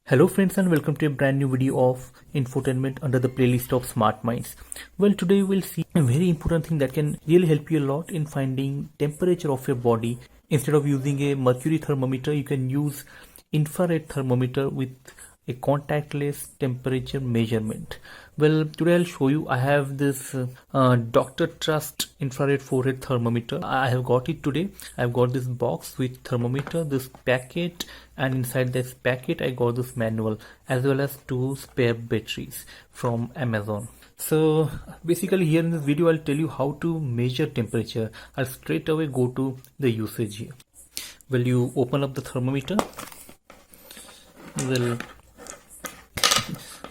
Hello friends and welcome to a brand new video of infotainment under the playlist of Smart Minds. Well, today we'll see a very important thing that can really help you a lot in finding temperature of your body. Instead of using a mercury thermometer, you can use infrared thermometer with a contactless temperature measurement. Well, today I'll show you. I have this Dr. Trust infrared forehead thermometer. I have got it today. I've got this box with thermometer, this packet, and inside this packet I got this manual as well as 2 spare batteries from Amazon. So basically here in this video I'll tell you how to measure temperature. I'll straight away go to the usage here. Well, you open up the thermometer. Well,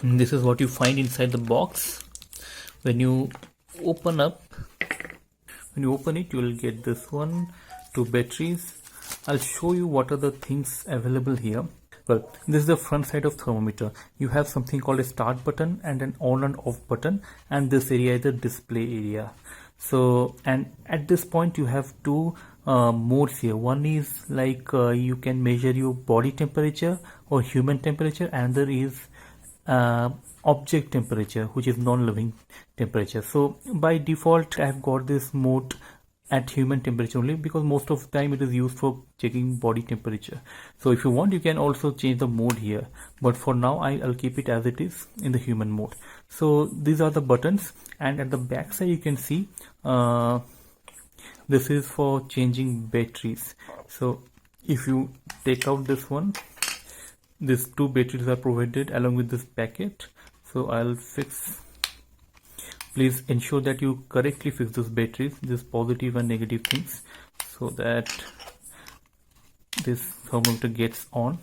this is what you find inside the box. When you open it, you will get this one, 2 batteries. I'll show you what are the things available here. Well, this is the front side of thermometer. You have something called a start button and an on and off button, and this area is the display area. So, and at this point you have 2 modes here. One is like you can measure your body temperature or human temperature, and there is object temperature, which is non-living temperature. So by default I have got this mode at human temperature only, because most of the time it is used for checking body temperature. So if you want, you can also change the mode here, but for now I'll keep it as it is in the human mode. So these are the buttons, and at the back side you can see this is for changing batteries. So if you take out this one, these 2 batteries are provided along with this packet. So I'll fix. Please ensure that you correctly fix these batteries, these positive and negative things, so that this thermometer gets on.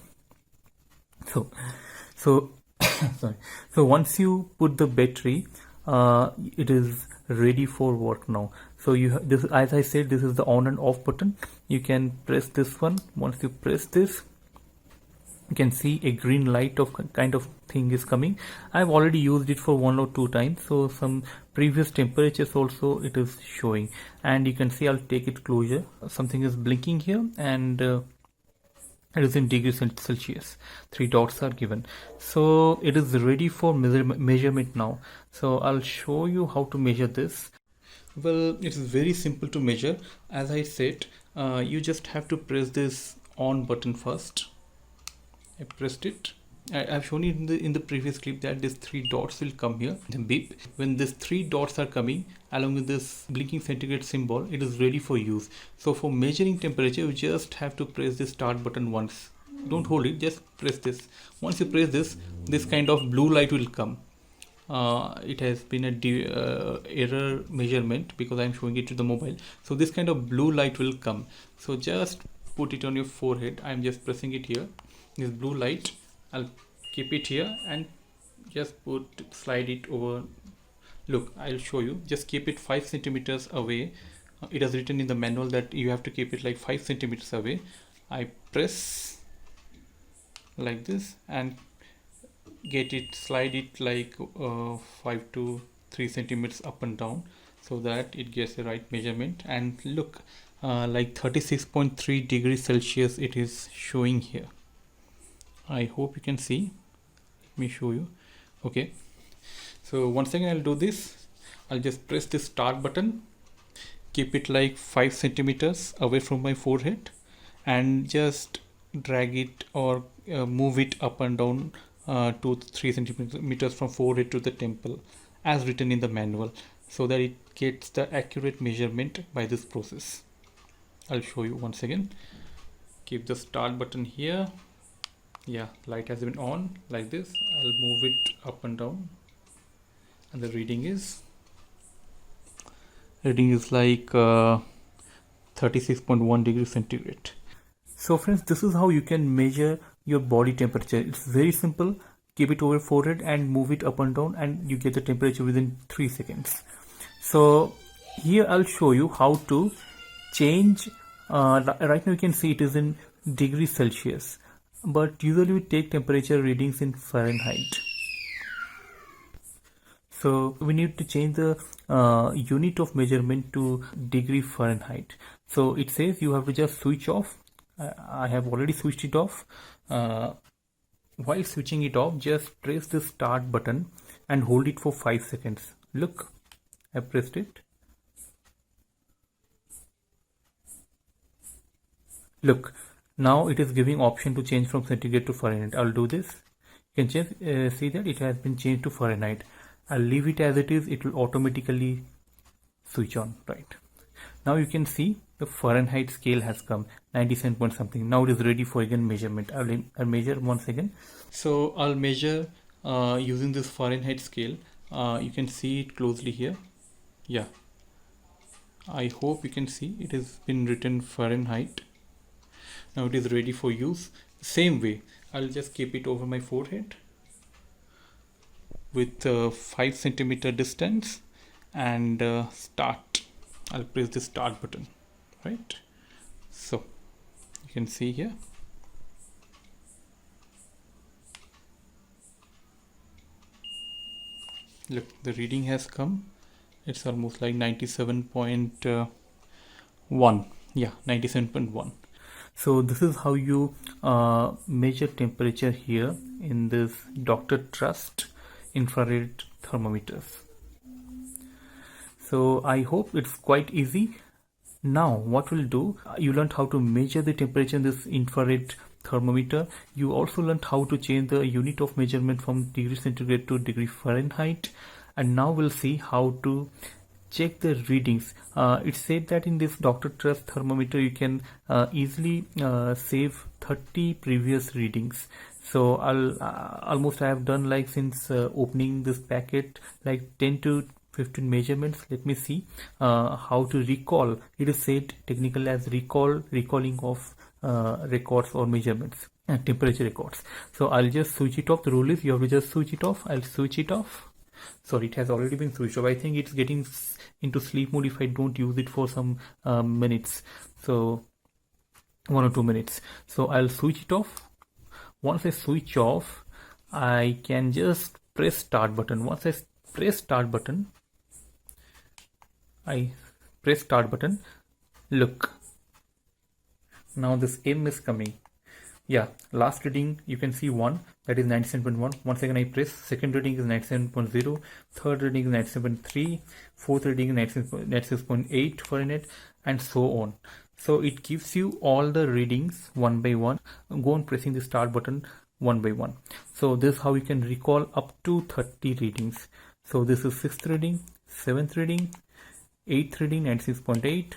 So sorry. So once you put the battery, it is ready for work now. So you have this, as I said, this is the on and off button. You can press this one. Once you press this, you can see a green light of kind of thing is coming. I've already used it for 1 or 2 times, so some previous temperatures also it is showing, and you can see, I'll take it closer, something is blinking here, and it is in degrees Celsius. 3 dots are given, so it is ready for measurement now. So I'll show you how to measure this. Well, it is very simple to measure. As I said, you just have to press this on button first. I pressed it. I've shown you in the previous clip that these 3 dots will come here, the beep. When these 3 dots are coming along with this blinking centigrade symbol, it is ready for use. So for measuring temperature, you just have to press the start button once. Don't hold it, just press this. Once you press this kind of blue light will come. It has been a error measurement because I'm showing it to the mobile. So this kind of blue light will come. So just put it on your forehead. I'm just pressing it here. This blue light, I'll keep it here and just slide it over. Look, I'll show you. Just keep it 5 centimeters away. It is written in the manual that you have to keep it like 5 centimeters away. I press like this and slide it like 5 to 3 centimeters up and down, so that it gets the right measurement. And look, like 36.3 degrees Celsius it is showing here. I hope you can see. Let me show you. Okay, so once again I'll do this. I'll just press this start button, keep it like 5 centimeters away from my forehead, and just drag it or move it up and down 2 to 3 centimeters from forehead to the temple as written in the manual, so that it gets the accurate measurement by this process. I'll show you once again. Keep the start button here. Yeah, light has been on like this. I'll move it up and down, and the reading is like 36.1 degrees centigrade. So friends, this is how you can measure your body temperature. It's very simple. Keep it over forehead and move it up and down, and you get the temperature within 3 seconds. So here I'll show you how to change. Right now you can see it is in degrees Celsius, but usually we take temperature readings in Fahrenheit. So we need to change the unit of measurement to degree Fahrenheit. So it says you have to just switch off. I have already switched it off. while switching it off, just press the start button and hold it for 5 seconds. Look, I pressed it. Look, now it is giving option to change from centigrade to Fahrenheit. I'll do this. You can change, see that it has been changed to Fahrenheit. I'll leave it as it is. It will automatically switch on, right? Now you can see the Fahrenheit scale has come 97 point something. Now it is ready for again measurement. I'll measure once again. So I'll measure using this Fahrenheit scale. You can see it closely here. Yeah, I hope you can see it has been written Fahrenheit. Now it is ready for use. Same way, I'll just keep it over my forehead with 5 centimeter distance and start. I'll press the start button, right? So you can see here. Look, the reading has come. It's almost like 97.1. Yeah, 97.1. So this is how you measure temperature here in this Dr. Trust infrared thermometers. So I hope it's quite easy. Now what we'll do, you learned how to measure the temperature in this infrared thermometer. You also learned how to change the unit of measurement from degree centigrade to degree Fahrenheit. And now we'll see how to check the readings. It said that in this Dr. Trust thermometer you can easily save 30 previous readings. So almost I have done like since opening this packet like 10 to 15 measurements. Let me see how to recall. It is said technically as recalling of records or measurements and temperature records. So I'll just switch it off. The rule is you have to just switch it off. I'll switch it off. Sorry, it has already been switched off. I think it's getting into sleep mode if I don't use it for some minutes. So 1 or 2 minutes. So I'll switch it off. Once I switch off, I can just press start button. Once I press start button, look, now this M is coming. Yeah, last reading you can see 1, that is 97.1. Once again I press, second reading is 97.0, third reading is 97.3, fourth reading is 96.8 Fahrenheit, and so on. So it gives you all the readings one by one. Go on pressing the start button one by one. So this is how you can recall up to 30 readings. So this is 6th reading, 7th reading, 8th reading, 96.8.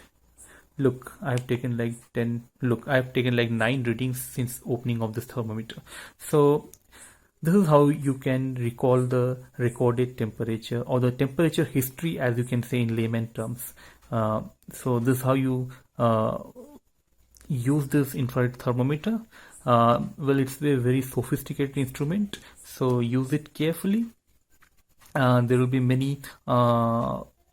Look, I have taken like 10. Look, I have taken like 9 readings since opening of this thermometer. So this is how you can recall the recorded temperature or the temperature history, as you can say in layman terms. So this is how you use this infrared thermometer. Well, it's a very sophisticated instrument, so use it carefully. There will be many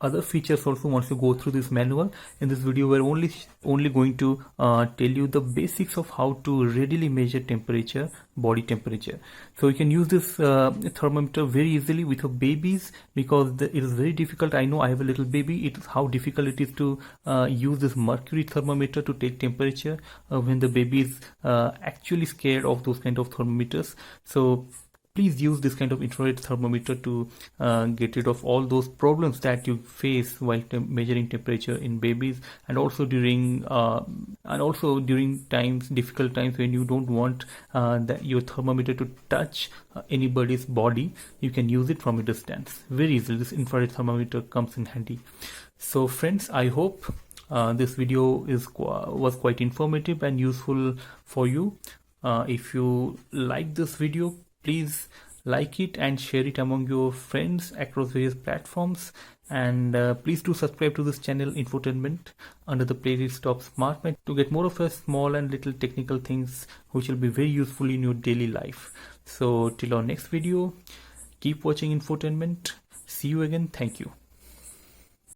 other features also once you go through this manual. In this video we're only going to tell you the basics of how to readily measure temperature, body temperature. So you can use this thermometer very easily with your babies, because it is very difficult. I know I have a little baby. It is how difficult it is to use this mercury thermometer to take temperature when the baby is actually scared of those kind of thermometers. So please use this kind of infrared thermometer to get rid of all those problems that you face while measuring temperature in babies, and also during difficult times when you don't want your thermometer to touch anybody's body. You can use it from a distance very easily. This infrared thermometer comes in handy. So friends, I hope this video was quite informative and useful for you. If you like this video, please like it and share it among your friends across various platforms, and please do subscribe to this channel Infotainment under the playlist of SmartMed to get more of a small and little technical things which will be very useful in your daily life. So till our next video, keep watching Infotainment. See you again. Thank you.